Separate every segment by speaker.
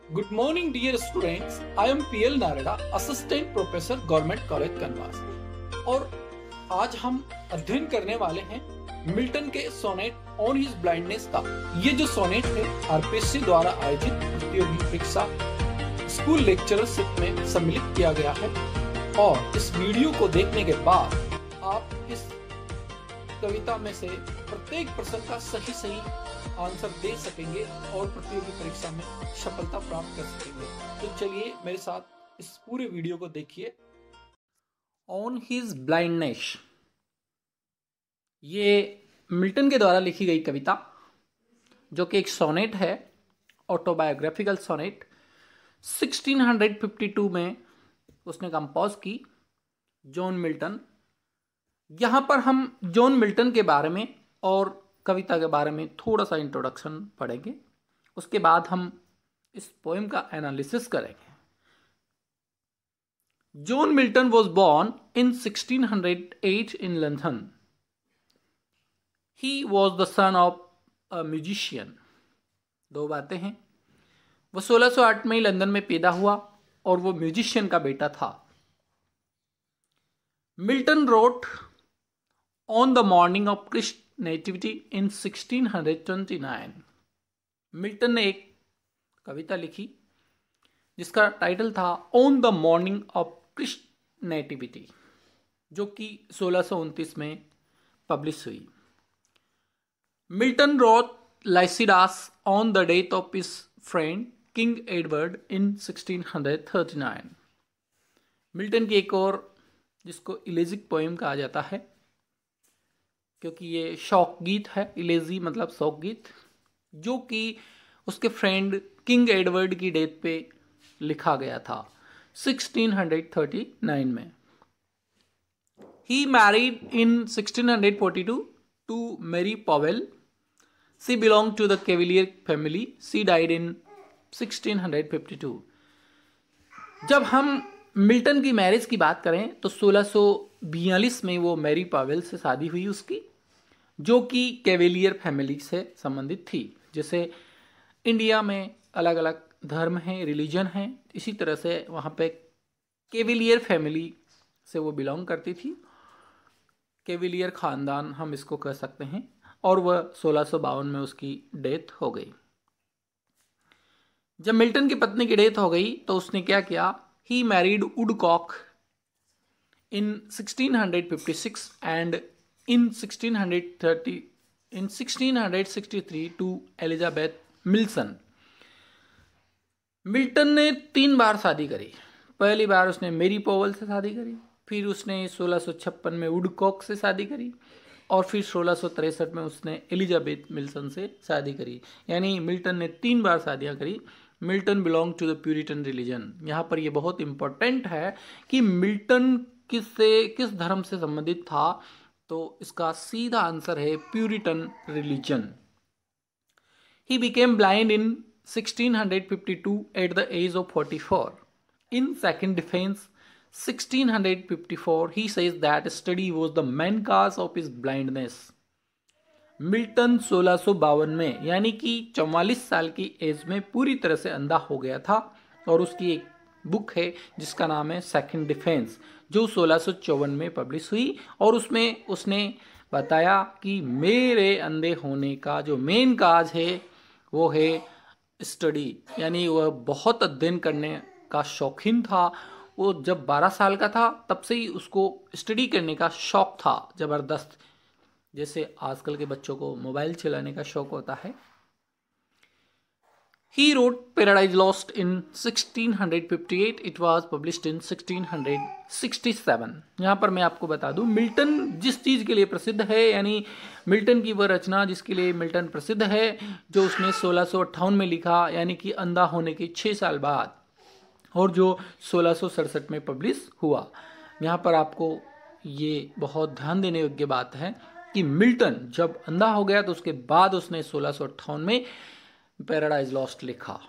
Speaker 1: Good morning, dear students. I am PL Narada, Assistant Professor, Government College Kanwas. और आज हम अध्ययन करने वाले हैं मिल्टन के सोनेट ऑन हिज ब्लाइंडनेस का। ये जो सोनेट है आरपीएससी द्वारा आयोजित प्रतियोगी परीक्षा स्कूल लेक्चरशिप में सम्मिलित किया गया है। और इस वीडियो को देखने के बाद आप इस कविता में से प्रत्येक प्रश्न का सही आंसर दे सकेंगे और प्रतियोगी परीक्षा में सफलता प्राप्त कर सकेंगे। तो चलिए मेरे साथ इस पूरे वीडियो को देखिए। ऑन हिज ब्लाइंडनेस, ये मिल्टन के द्वारा लिखी गई कविता जो कि एक सोनेट है, ऑटोबायोग्राफिकल सोनेट। 1652 में उसने कंपोज की, जॉन मिल्टन। यहाँ पर हम जॉन मिल्टन के बारे में और कविता के बारे में थोड़ा सा इंट्रोडक्शन पढ़ेंगे, उसके बाद हम इस पोएम का एनालिसिस करेंगे। John Milton was born in 1608 in London. He was the son of a musician. दो बातें हैं, वो 1608 में लंदन में पैदा हुआ और वो म्यूजिशियन का बेटा था। Milton wrote on the morning of Christ nativity in 1629। Milton ने एक कविता लिखी जिसका टाइटल था on the morning of Christ nativity, जो कि 1629 में पब्लिश हुई। Milton wrote Lycidas on the death of his friend king Edward in 1639। Milton की एक और, जिसको इलेजिक पोएम कहा जाता है क्योंकि ये शौक गीत है, इलेजी मतलब शौक गीत, जो कि उसके फ्रेंड किंग एडवर्ड की डेथ पे लिखा गया था 1639 में। He married in 1642 to Mary Powell. She belong to the cavalier family. She died in 1652। जब हम मिल्टन की मैरिज की बात करें तो 1642 में वो मैरी पॉवेल से शादी हुई उसकी, जो कि कैवेलियर फैमिली से संबंधित थी। जैसे इंडिया में अलग अलग धर्म हैं, रिलीजन हैं, इसी तरह से वहाँ पे कैवेलियर फैमिली से वो बिलोंग करती थी। कैवेलियर ख़ानदान हम इसको कह सकते हैं। और वह 1652 में उसकी डेथ हो गई। जब मिल्टन की पत्नी की डेथ हो गई तो उसने क्या किया, he married Woodcock in 1656 and in 1663 to Elizabeth Milson. Milton ने 3 बार शादी करी। पहली बार उसने मेरी पॉवेल से शादी करी, फिर उसने 1656 में वुडकॉक से शादी करी और फिर 1663 में उसने एलिजाबेथ मिल्सन से शादी करी। यानी मिल्टन ने 3 बार शादियां करी। Milton belong to the Puritan religion. यहाँ पर ये बहुत इंपॉर्टेंट है कि मिल्टन किस धर्म से संबंधित था, तो इसका सीधा आंसर है Puritan religion. He became blind in 1652 at the age of 44। In second defence 1654 he says that study was the main cause of his blindness। Milton 1652 में यानी कि 44 साल की एज में पूरी तरह से अंधा हो गया था। और उसकी एक बुक है जिसका नाम है सेकंड डिफेंस, जो 1654 में पब्लिश हुई। और उसमें उसने बताया कि मेरे अंधे होने का जो मेन काज है वो है स्टडी, यानी वह बहुत अध्ययन करने का शौकीन था। वो जब 12 साल का था तब से ही उसको स्टडी करने का शौक था ज़बरदस्त, जैसे आजकल के बच्चों को मोबाइल चलाने का शौक होता है। He wrote Paradise Lost in 1658. It was published in 1667। यहाँ पर मैं आपको बता दूँ, मिल्टन जिस चीज़ के लिए प्रसिद्ध है, यानी मिल्टन की वह रचना जिसके लिए मिल्टन प्रसिद्ध है, जो उसने 1658 में लिखा, यानी कि अंधा होने के 6 साल बाद, और जो 1667 में पब्लिश हुआ। यहाँ पर आपको ये बहुत ध्यान देने योग्य बात है कि मिल्टन जब अंधा हो गया तो उसके बाद उसने 1658 में पैराडाइज लॉस्ट लिखा।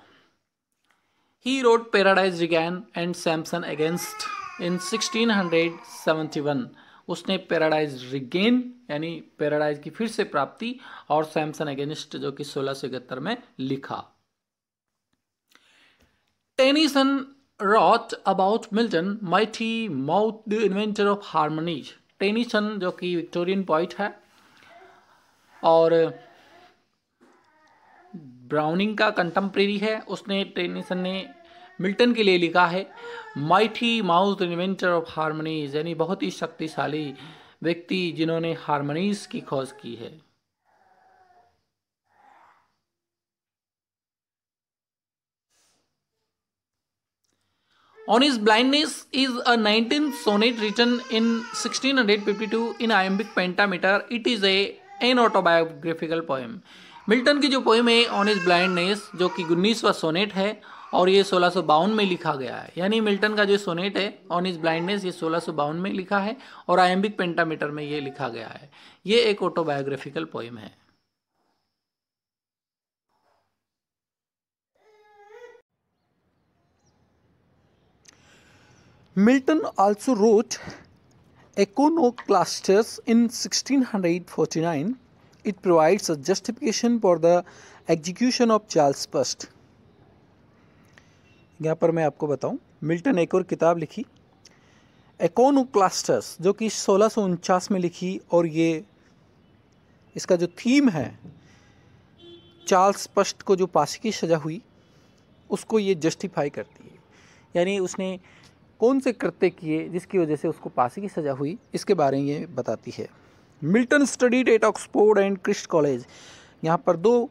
Speaker 1: He wrote Paradise Regained and Samson against in 1671। उसने पैराडाइज रिगेन यानी पैराडाइज की फिर से प्राप्ति और सैमसन अगेंस्ट जो कि 1671 में लिखा। Tennyson wrote about Milton, mighty mouth, the inventor of harmonies. Tennyson जो कि विक्टोरियन पॉइट है और ब्राउनिंग का कंटेम्प्रेरी है, उसने टेनिसन ने मिल्टन के लिए लिखा है mighty mouth inventor of harmonies, यानी बहुत ही शक्तिशाली व्यक्ति जिन्होंने हारमोनीज की खोज की है। On his blindness is a 19th sonnet written in 1652 in iambic pentameter. It is an autobiographical poem. Milton की जो पोएम है ऑन हिज ब्लाइंडनेस, जो कि 19वां सोनेट है और ये 1652 में लिखा गया है। यानी मिल्टन का जो सोनेट है ऑन हिज ब्लाइंडनेस ये 1652 में लिखा है और आयम्बिक पेंटामीटर में ये लिखा गया है। ये एक ऑटोबायोग्राफिकल पोएम है। Milton also wrote Iconoclastus in 1649. It provides a justification for the execution of Charles I. यहाँ पर मैं आपको बताऊं, मिल्टन एक और किताब लिखी इकोनोक्लास्टस, जो कि 1649 में लिखी, और ये इसका जो थीम है चार्ल्स फर्स्ट को जो फांसी की सज़ा हुई उसको ये जस्टिफाई करती है। यानी उसने कौन से कृत्य किए जिसकी वजह से उसको फांसी की सज़ा हुई, इसके बारे में ये बताती है। Milton studied at Oxford and Christ College. यहाँ पर 2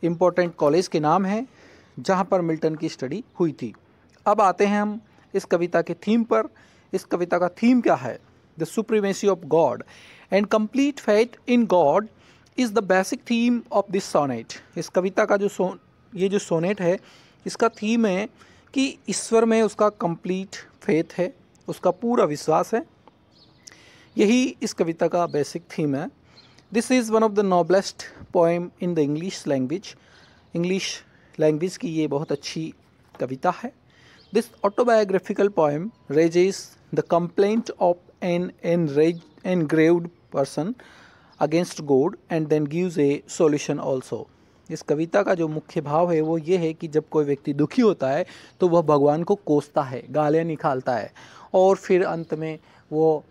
Speaker 1: इम्पोर्टेंट कॉलेज के नाम हैं जहाँ पर मिल्टन की स्टडी हुई थी। अब आते हैं हम इस कविता के थीम पर। इस कविता का थीम क्या है? The supremacy of God and complete faith in God is the basic theme of this sonnet. इस कविता का ये जो सोनेट है, इसका थीम है कि ईश्वर में उसका कंप्लीट फेथ है, उसका पूरा विश्वास है। यही इस कविता का बेसिक थीम है। This is one of the noblest poem in the English language. English language की ये बहुत अच्छी कविता है। This autobiographical poem raises the complaint of an engraved person against God and then gives a solution also. इस कविता का जो मुख्य भाव है वो ये है कि जब कोई व्यक्ति दुखी होता है तो वह भगवान को कोसता है, गालियाँ निकालता है, और फिर अंत में वो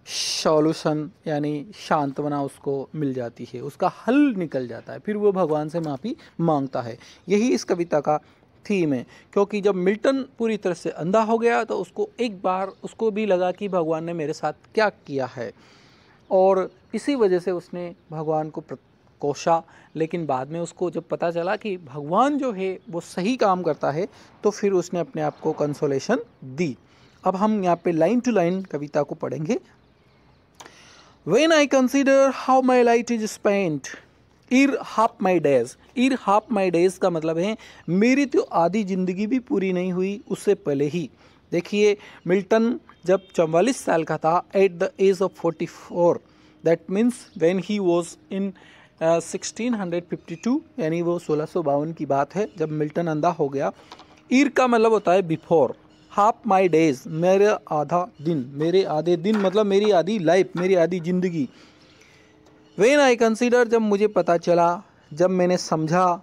Speaker 1: सॉल्यूशन यानी सांत्वना उसको मिल जाती है, उसका हल निकल जाता है, फिर वो भगवान से माफ़ी मांगता है। यही इस कविता का थीम है। क्योंकि जब मिल्टन पूरी तरह से अंधा हो गया तो उसको एक बार उसको भी लगा कि भगवान ने मेरे साथ क्या किया है, और इसी वजह से उसने भगवान को कोसा। लेकिन बाद में उसको जब पता चला कि भगवान जो है वो सही काम करता है तो फिर उसने अपने आप को कंसोलेशन दी। अब हम यहाँ पे लाइन टू लाइन कविता को पढ़ेंगे। When I consider how my light is spent, ईर हाफ माई डेज। ईर हाफ माई डेज का मतलब है मेरी तो आधी ज़िंदगी भी पूरी नहीं हुई उससे पहले ही। देखिए मिल्टन जब 44 साल का था, at the age of 44, that means when he was in 1652, यानी वो 1652 की बात है जब मिल्टन अंधा हो गया। ईर का मतलब होता है बिफोर, हाफ माई डेज मेरा आधा दिन, मेरे आधे दिन मतलब मेरी आधी लाइफ, मेरी आधी ज़िंदगी। व्हेन आई कंसीडर, जब मुझे पता चला, जब मैंने समझा,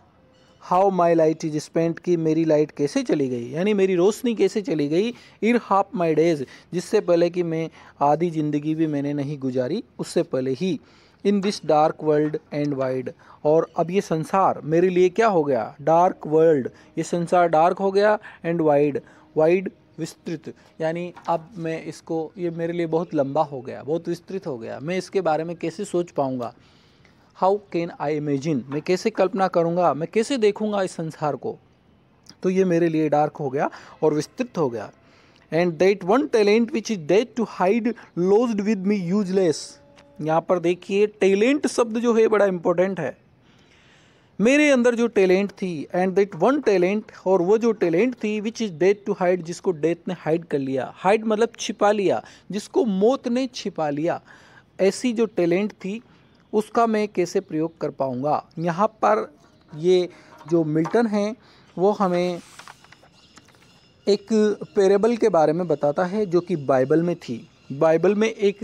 Speaker 1: how my light is spent, कि मेरी लाइट कैसे चली गई, यानी मेरी रोशनी कैसे चली गई। ईर हाफ माई डेज, जिससे पहले कि मैं आधी ज़िंदगी भी मैंने नहीं गुजारी उससे पहले ही। In this dark world and wide, और अब ये संसार मेरे लिए क्या हो गया, डार्क वर्ल्ड, ये संसार डार्क हो गया, एंड वाइड, वाइड विस्तृत, यानी अब मैं इसको, ये मेरे लिए बहुत लंबा हो गया, बहुत विस्तृत हो गया, मैं इसके बारे में कैसे सोच पाऊँगा। हाउ कैन आई इमेजिन, मैं कैसे कल्पना करूँगा, मैं कैसे देखूँगा इस संसार को, तो ये मेरे लिए डार्क हो गया और विस्तृत हो गया। And that one talent which is dead to hide lodged with me useless. यहाँ पर देखिए टैलेंट शब्द जो है बड़ा इम्पोर्टेंट है। मेरे अंदर जो टैलेंट थी, एंड दैट वन टैलेंट, और वो जो टैलेंट थी which is death to hide, जिसको डेथ ने हाइड कर लिया, हाइड मतलब छिपा लिया, जिसको मौत ने छिपा लिया, ऐसी जो टैलेंट थी उसका मैं कैसे प्रयोग कर पाऊँगा। यहाँ पर ये जो मिल्टन है वो हमें एक पैरेबल के बारे में बताता है जो कि बाइबल में थी। बाइबल में एक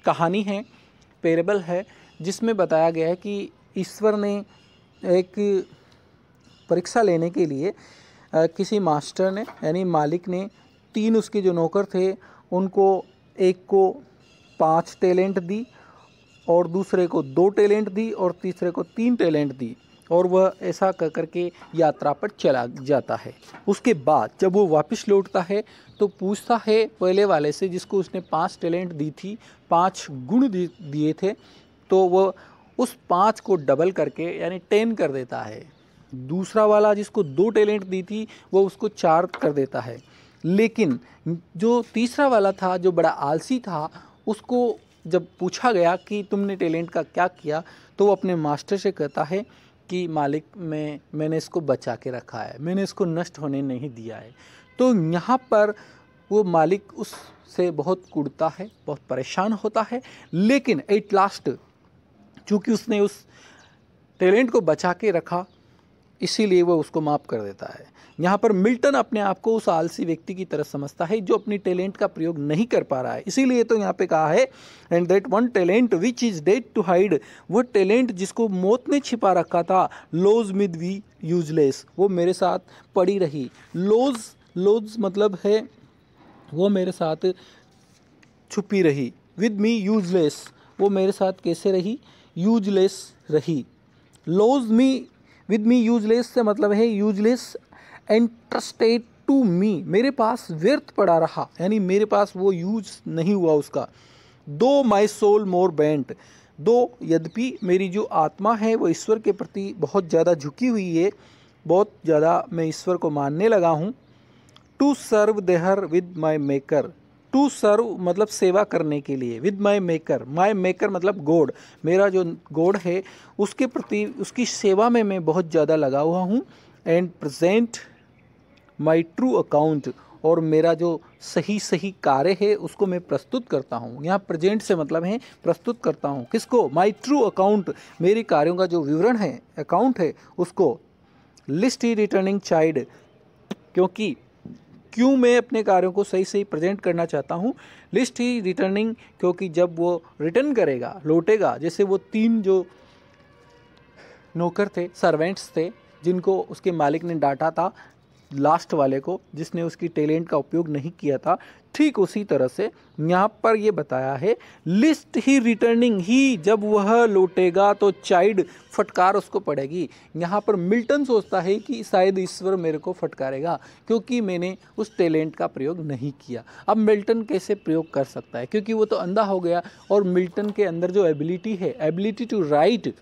Speaker 1: कहानी है, पैरेबल है, जिसमें बताया गया है कि ईश्वर ने एक परीक्षा लेने के लिए किसी मास्टर ने यानी मालिक ने 3 उसके जो नौकर थे उनको एक को 5 टैलेंट दी और दूसरे को 2 टैलेंट दी और तीसरे को 3 टैलेंट दी और वह ऐसा कर करके यात्रा पर चला जाता है। उसके बाद जब वो वापस लौटता है तो पूछता है पहले वाले से जिसको उसने 5 टैलेंट दी थी, 5 गुण दिए थे, तो वह उस 5 को डबल करके यानी 10 कर देता है। दूसरा वाला जिसको 2 टैलेंट दी थी वो उसको 4 कर देता है। लेकिन जो तीसरा वाला था जो बड़ा आलसी था, उसको जब पूछा गया कि तुमने टैलेंट का क्या किया, तो वो अपने मास्टर से कहता है कि मालिक मैंने इसको बचा के रखा है, मैंने इसको नष्ट होने नहीं दिया है। तो यहाँ पर वो मालिक उससे बहुत कुड़ता है, बहुत परेशान होता है, लेकिन एट लास्ट चूँकि उसने उस टैलेंट को बचा के रखा इसीलिए वो उसको माफ़ कर देता है। यहाँ पर मिल्टन अपने आप को उस आलसी व्यक्ति की तरह समझता है जो अपनी टैलेंट का प्रयोग नहीं कर पा रहा है। इसीलिए तो यहाँ पे कहा है and that one talent which is dead to hide, वो टैलेंट जिसको मौत ने छिपा रखा था, लोज विद वी यूजलेस, वो मेरे साथ पड़ी रही। लोज मतलब है वो मेरे साथ छुपी रही, विद मी यूजलेस वो मेरे साथ कैसे रही, यूजलेस रही। लोज मी विद मी यूजलेस से मतलब है यूजलेस एंट्रस्टेड टू मी, मेरे पास व्यर्थ पड़ा रहा, यानी मेरे पास वो यूज नहीं हुआ उसका। दो माई सोल मोर बेंट, दो यद्यपि मेरी जो आत्मा है वो ईश्वर के प्रति बहुत ज़्यादा झुकी हुई है, बहुत ज़्यादा मैं ईश्वर को मानने लगा हूँ। To serve therewith with my maker, to serve मतलब सेवा करने के लिए, विद माई मेकर मतलब गॉड, मेरा जो गॉड है उसके प्रति उसकी सेवा में मैं बहुत ज़्यादा लगा हुआ हूँ। And present my true account, और मेरा जो सही कार्य है उसको मैं प्रस्तुत करता हूँ। यहाँ प्रेजेंट से मतलब है प्रस्तुत करता हूँ, किसको, माई ट्रू अकाउंट, मेरे कार्यों का जो विवरण है, अकाउंट है उसको। लिस्ट ही रिटर्निंग चाइल्ड, क्यों मैं अपने कार्यों को सही प्रेजेंट करना चाहता हूँ। लिस्ट ही रिटर्निंग, क्योंकि जब वो रिटर्न करेगा, लौटेगा, जैसे वो 3 जो नौकर थे, सर्वेंट्स थे, जिनको उसके मालिक ने डांटा था, लास्ट वाले को जिसने उसकी टैलेंट का उपयोग नहीं किया था, ठीक उसी तरह से यहाँ पर ये बताया है लिस्ट ही रिटर्निंग ही, जब वह लौटेगा तो चाइल्ड फटकार उसको पड़ेगी। यहाँ पर मिल्टन सोचता है कि शायद ईश्वर मेरे को फटकारेगा क्योंकि मैंने उस टैलेंट का प्रयोग नहीं किया। अब मिल्टन कैसे प्रयोग कर सकता है, क्योंकि वो तो अंधा हो गया और मिल्टन के अंदर जो एबिलिटी है, ability to write,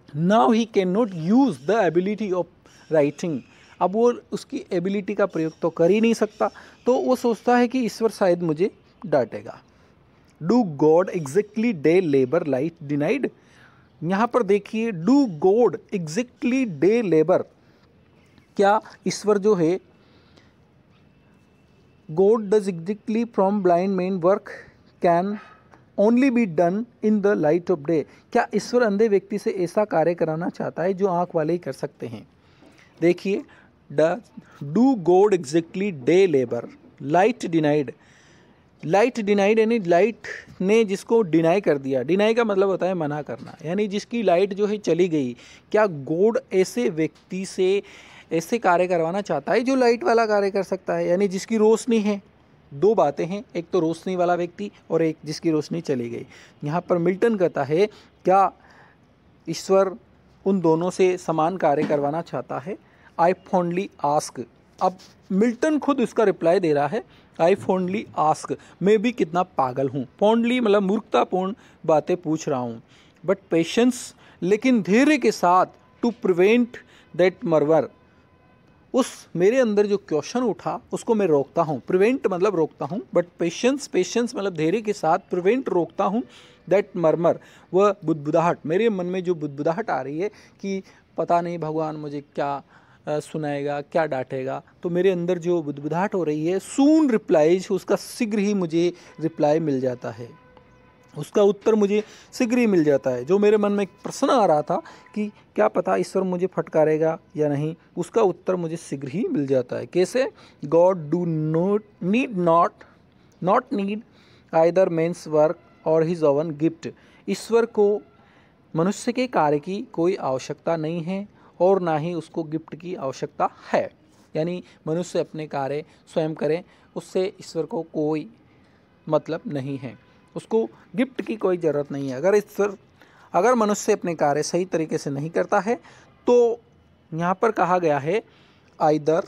Speaker 1: now he can not use the ability of writing, अब वो उसकी एबिलिटी का प्रयोग तो कर ही नहीं सकता, तो वो सोचता है कि ईश्वर शायद मुझे डांटेगा। Do God exactly day labour light denied, यहाँ पर देखिए do God exactly day labour, क्या ईश्वर जो है, God does exactly from blind man work can only be done in the light of day, क्या ईश्वर अंधे व्यक्ति से ऐसा कार्य कराना चाहता है जो आँख वाले ही कर सकते हैं। देखिए do God exactly day labour light denied, light denied यानी लाइट ने जिसको डिनाई कर दिया, डिनाई का मतलब होता है मना करना, यानी जिसकी लाइट जो है चली गई, क्या गॉड ऐसे व्यक्ति से ऐसे कार्य करवाना चाहता है जो लाइट वाला कार्य कर सकता है, यानी जिसकी रोशनी है। 2 बातें हैं, एक तो रोशनी वाला व्यक्ति और एक जिसकी रोशनी चली गई। यहाँ पर मिल्टन कहता है क्या ईश्वर उन दोनों से समान कार्य करवाना चाहता है। आई फॉन्डली आस्क, अब मिल्टन खुद इसका रिप्लाई दे रहा है, आई फॉन्डली आस्क, मैं भी कितना पागल हूँ, फॉन्डली मतलब मूर्खतापूर्ण बातें पूछ रहा हूँ, बट पेशेंस, लेकिन धैर्य के साथ, टू प्रिवेंट दैट मर्वर, उस मेरे अंदर जो क्वेश्चन उठा उसको मैं रोकता हूँ, प्रिवेंट मतलब रोकता हूँ, बट पेशेंस मतलब धैर्य के साथ, प्रिवेंट रोकता हूँ, दैट मर्मर वह बुदबुदाहट, मेरे मन में जो बुदबुदाहट आ रही है कि पता नहीं भगवान मुझे क्या सुनाएगा, क्या डांटेगा, तो मेरे अंदर जो बुदबुदाहट हो रही है, सून रिप्लाईज, उसका शीघ्र ही मुझे रिप्लाई मिल जाता है, उसका उत्तर मुझे शीघ्र ही मिल जाता है। जो मेरे मन में एक प्रश्न आ रहा था कि क्या पता ईश्वर मुझे फटकारेगा या नहीं, उसका उत्तर मुझे शीघ्र ही मिल जाता है। कैसे, God do not need either man's work or his own gift, ईश्वर को मनुष्य के कार्य की कोई आवश्यकता नहीं है और ना ही उसको गिफ्ट की आवश्यकता है। यानी मनुष्य अपने कार्य स्वयं करें, उससे ईश्वर को कोई मतलब नहीं है, उसको गिफ्ट की कोई ज़रूरत नहीं है। अगर मनुष्य अपने कार्य सही तरीके से नहीं करता है तो यहाँ पर कहा गया है आइदर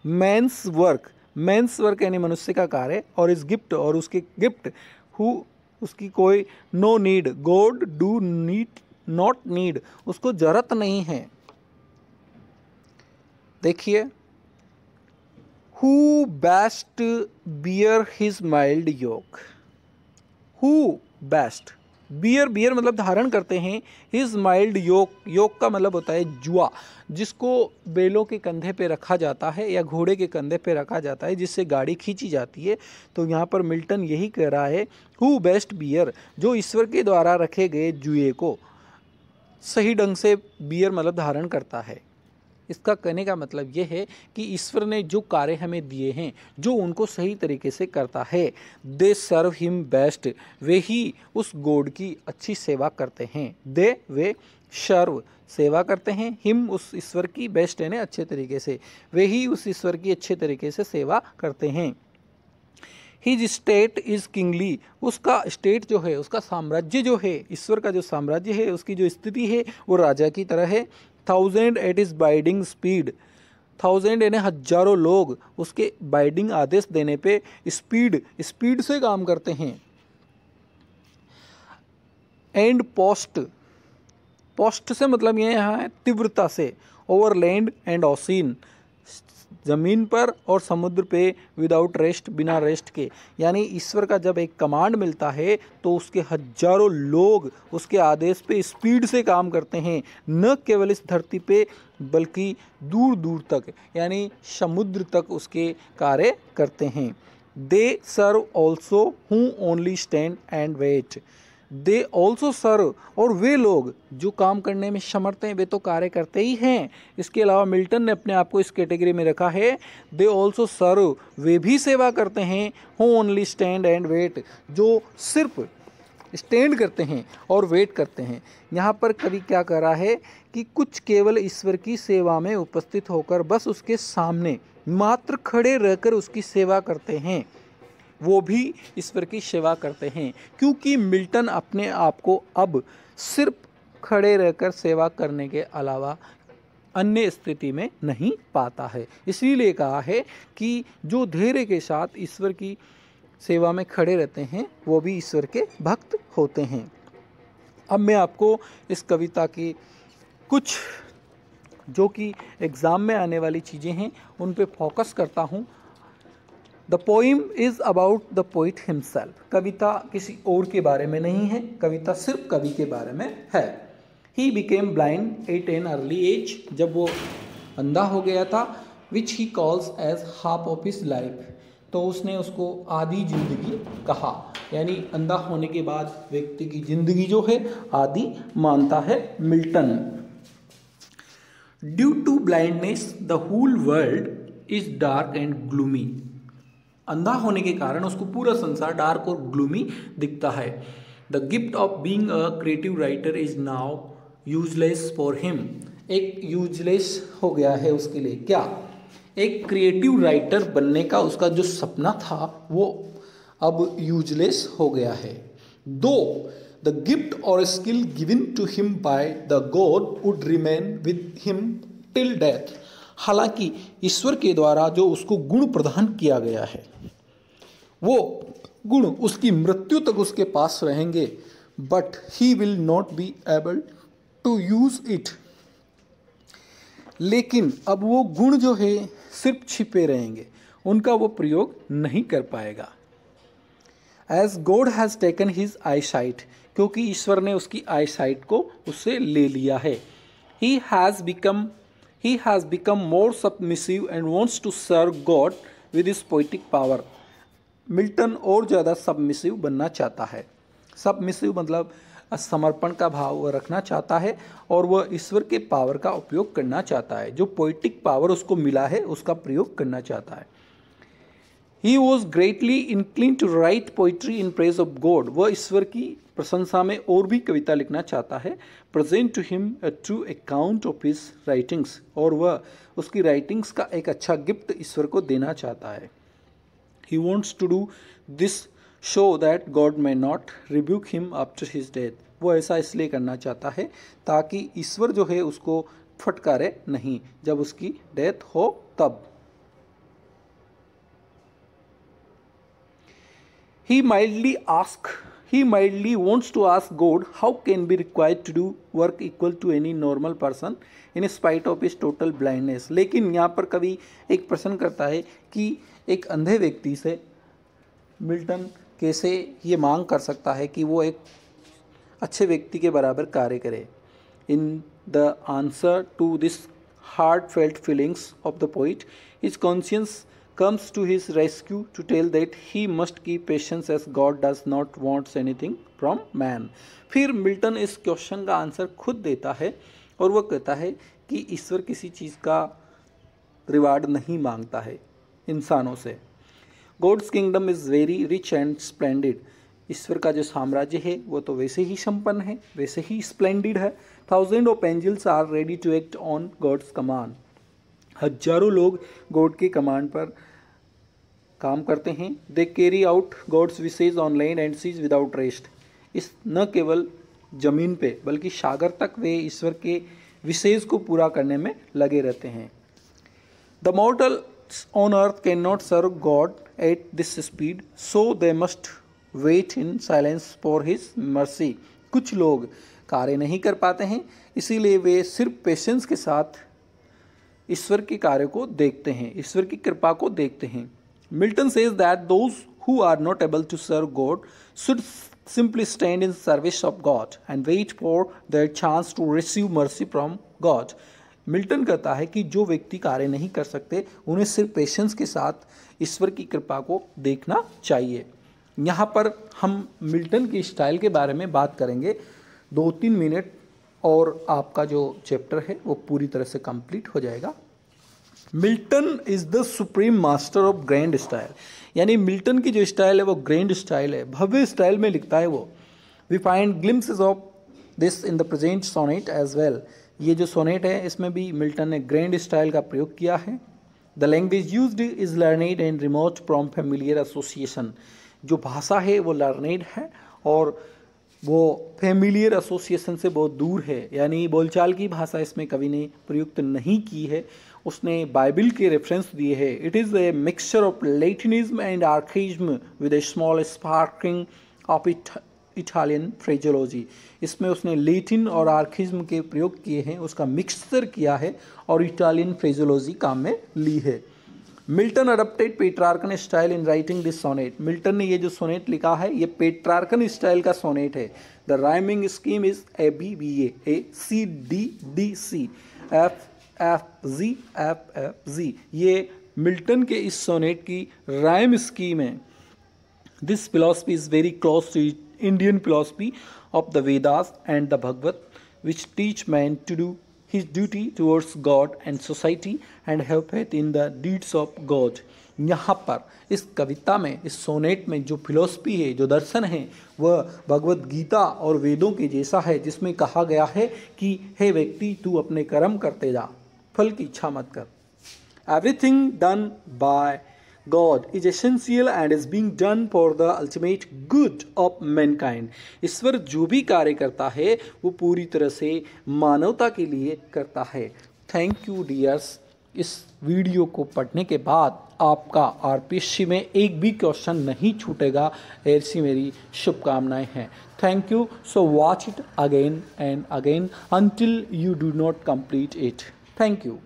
Speaker 1: मैंस वर्क यानी मनुष्य का कार्य, और इस गिफ्ट और उसके गिफ्ट उसकी कोई no need, God do need not need, उसको जरूरत नहीं है। देखिए, who best bear his mild yoke, who best bear मतलब धारण करते हैं, हिज माइल्ड योक का मतलब होता है जुआ, जिसको बैलों के कंधे पे रखा जाता है या घोड़े के कंधे पे रखा जाता है, जिससे गाड़ी खींची जाती है। तो यहाँ पर मिल्टन यही कह रहा है, हु बेस्ट बियर, जो ईश्वर के द्वारा रखे गए जुए को सही ढंग से बियर मतलब धारण करता है। इसका कहने का मतलब ये है कि ईश्वर ने जो कार्य हमें दिए हैं, जो उनको सही तरीके से करता है, दे सर्व हिम बेस्ट, वे ही उस गॉड की अच्छी सेवा करते हैं। वे सर्व सेवा करते हैं, हिम उस ईश्वर की, बेस्ट यानी अच्छे तरीके से, वे ही उस ईश्वर की अच्छे तरीके से सेवा करते हैं। हिज स्टेट इज़ किंगली, उसका स्टेट जो है, उसका साम्राज्य जो है, ईश्वर का जो साम्राज्य है, उसकी जो स्थिति है वो राजा की तरह है। 1000 एट इज बाइडिंग स्पीड, 1000 यानी हजारों लोग उसके बाइडिंग आदेश देने पे स्पीड से काम करते हैं। एंड पोस्ट से मतलब ये यहाँ है तीव्रता से, ओवर लैंड एंड ओशियन, ज़मीन पर और समुद्र पे, विदाउट रेस्ट, बिना रेस्ट के। यानी ईश्वर का जब एक कमांड मिलता है तो उसके हजारों लोग उसके आदेश पे स्पीड से काम करते हैं, न केवल इस धरती पे बल्कि दूर दूर तक यानी समुद्र तक उसके कार्य करते हैं। They serve also who only stand and wait, they also serve, और वे लोग जो काम करने में समर्थ हैं वे तो कार्य करते ही हैं। इसके अलावा मिल्टन ने अपने आप को इस कैटेगरी में रखा है, दे ऑल्सो सर्व, वे भी सेवा करते हैं, who only stand and wait, जो सिर्फ स्टैंड करते हैं और वेट करते हैं। यहाँ पर कवि क्या कर रहा है कि कुछ केवल ईश्वर की सेवा में उपस्थित होकर बस उसके सामने मात्र खड़े रहकर उसकी सेवा करते हैं, वो भी ईश्वर की सेवा करते हैं। क्योंकि मिल्टन अपने आप को अब सिर्फ खड़े रहकर सेवा करने के अलावा अन्य स्थिति में नहीं पाता है, इसीलिए कहा है कि जो धैर्य के साथ ईश्वर की सेवा में खड़े रहते हैं वो भी ईश्वर के भक्त होते हैं। अब मैं आपको इस कविता की कुछ जो कि एग्ज़ाम में आने वाली चीज़ें हैं उन पे फोकस करता हूँ। The poem is about the poet himself, कविता किसी और के बारे में नहीं है, कविता सिर्फ कवि के बारे में है। He became blind at an early age, जब वो अंधा हो गया था, which he calls as half of his life, तो उसने उसको आधी जिंदगी कहा, यानी अंधा होने के बाद व्यक्ति की जिंदगी जो है आधी मानता है Milton. Due to blindness the whole world is dark and gloomy, अंधा होने के कारण उसको पूरा संसार डार्क और ग्लूमी दिखता है। The gift of being a creative writer is now useless for him, एक यूजलेस हो गया है उसके लिए, क्या, एक क्रिएटिव राइटर बनने का उसका जो सपना था वो अब यूजलेस हो गया है। दो द गिफ्ट और skill given to him by the God would remain with him till death, हालांकि ईश्वर के द्वारा जो उसको गुण प्रदान किया गया है वो गुण उसकी मृत्यु तक उसके पास रहेंगे, but he will not be able to use it, लेकिन अब वो गुण जो है सिर्फ छिपे रहेंगे, उनका वो प्रयोग नहीं कर पाएगा। As God has taken his eyesight, क्योंकि ईश्वर ने उसकी आई साइट को उससे ले लिया है। He has become more submissive and wants to serve God with his poetic power, Milton और ज़्यादा सबमिसिव बनना चाहता है। सबमिसिव मतलब समर्पण का भाव वह रखना चाहता है और वह ईश्वर के पावर का उपयोग करना चाहता है, जो पोइटिक पावर उसको मिला है उसका प्रयोग करना चाहता है। He was greatly incline to write poetry in praise of God, वह ईश्वर की प्रशंसा में और भी कविता लिखना चाहता है। Present to him a true account of his writings, और वह उसकी राइटिंग्स का एक अच्छा गिफ्ट ईश्वर को देना चाहता है। He wants to do this show that God may not rebuke him after his death, वो ऐसा इसलिए करना चाहता है ताकि ईश्वर जो है उसको फटकारे नहीं जब उसकी डेथ हो तब। He mildly wants to ask God how can be required to do work equal to any normal person in spite of his total blindness। लेकिन यहाँ पर कवि एक प्रश्न करता है कि एक अंधे व्यक्ति से मिल्टन कैसे ये मांग कर सकता है कि वो एक अच्छे व्यक्ति के बराबर कार्य करे। In the answer to this heartfelt feelings of the poet, his conscience comes to his rescue to tell that he must keep patience as God does not want anything from man। फिर Milton इस question का answer खुद देता है और वह कहता है कि ईश्वर किसी चीज़ का रिवार्ड नहीं मांगता है इंसानों से। God's kingdom is very rich and splendid, ईश्वर का जो साम्राज्य है वो तो वैसे ही संपन्न है, वैसे ही स्प्लेंडिड है। Thousand of angels are ready to act on God's command, हजारों लोग गॉड के कमांड पर काम करते हैं। They carry out God's wishes on land and seas without rest, इस न केवल जमीन पे बल्कि सागर तक वे ईश्वर के विशेष को पूरा करने में लगे रहते हैं। The mortals on earth can not serve God at this speed, so they must wait in silence for his mercy. कुछ लोग कार्य नहीं कर पाते हैं, इसीलिए वे सिर्फ पेशेंस के साथ ईश्वर के कार्य को देखते हैं, ईश्वर की कृपा को देखते हैं। Milton says that those who are not able to serve God should simply stand in service of God and wait for their chance to receive mercy from God। Milton कहता है कि जो व्यक्ति कार्य नहीं कर सकते उन्हें सिर्फ पेशेंस के साथ ईश्वर की कृपा को देखना चाहिए। यहाँ पर हम मिल्टन की स्टाइल के बारे में बात करेंगे 2-3 मिनट और आपका जो चैप्टर है वो पूरी तरह से कंप्लीट हो जाएगा। Milton is the supreme master of grand style, यानी मिल्टन की जो स्टाइल है वो ग्रैंड स्टाइल है, भव्य स्टाइल में लिखता है वो। We find glimpses of this in the present sonnet as well, ये जो सोनेट है इसमें भी मिल्टन ने ग्रैंड स्टाइल का प्रयोग किया है। The language used is learned and remote from familiar association, जो भाषा है वो लर्नेड है और वो फैमिलियर एसोसिएशन से बहुत दूर है, यानी बोलचाल की भाषा इसमें कवि ने प्रयुक्त नहीं की है, उसने बाइबल के रेफरेंस दिए हैं। It is a mixture of Latinism and archaism with a small sparking of Italian phraseology, इसमें उसने लैटिन और आर्किज्म के प्रयोग किए हैं, उसका मिक्सचर किया है और इटालियन फ्रेजोलॉजी काम में ली है। Milton adapted Petrarchan style in writing this sonnet, Milton ने ये जो सोनेट लिखा है ये पेट्रार्कन स्टाइल का सोनेट है। The rhyming scheme is ABBA, ACDDC, FFG, ये मिल्टन के इस सोनेट की राइम स्कीम है। This philosophy is very close to Indian philosophy of the Vedas and the Bhagavat, which teach man to do his duty towards God and society and have faith in the deeds of God। यहाँ पर इस कविता में, इस sonnet में जो philosophy है, जो दर्शन है, वह भगवत गीता और वेदों के जैसा है, जिसमें कहा गया है कि हे व्यक्ति तू अपने कर्म करते जा, फल की इच्छा मत कर। Everything done by God is essential and is being done for the ultimate good of mankind। ईश्वर जो भी कार्य करता है वो पूरी तरह से मानवता के लिए करता है। Thank you dears. इस वीडियो को पढ़ने के बाद आपका RPSC में एक भी क्वेश्चन नहीं छूटेगा, ऐसी मेरी शुभकामनाएं हैं। Thank you. So watch it again and again until you do not complete it। Thank you.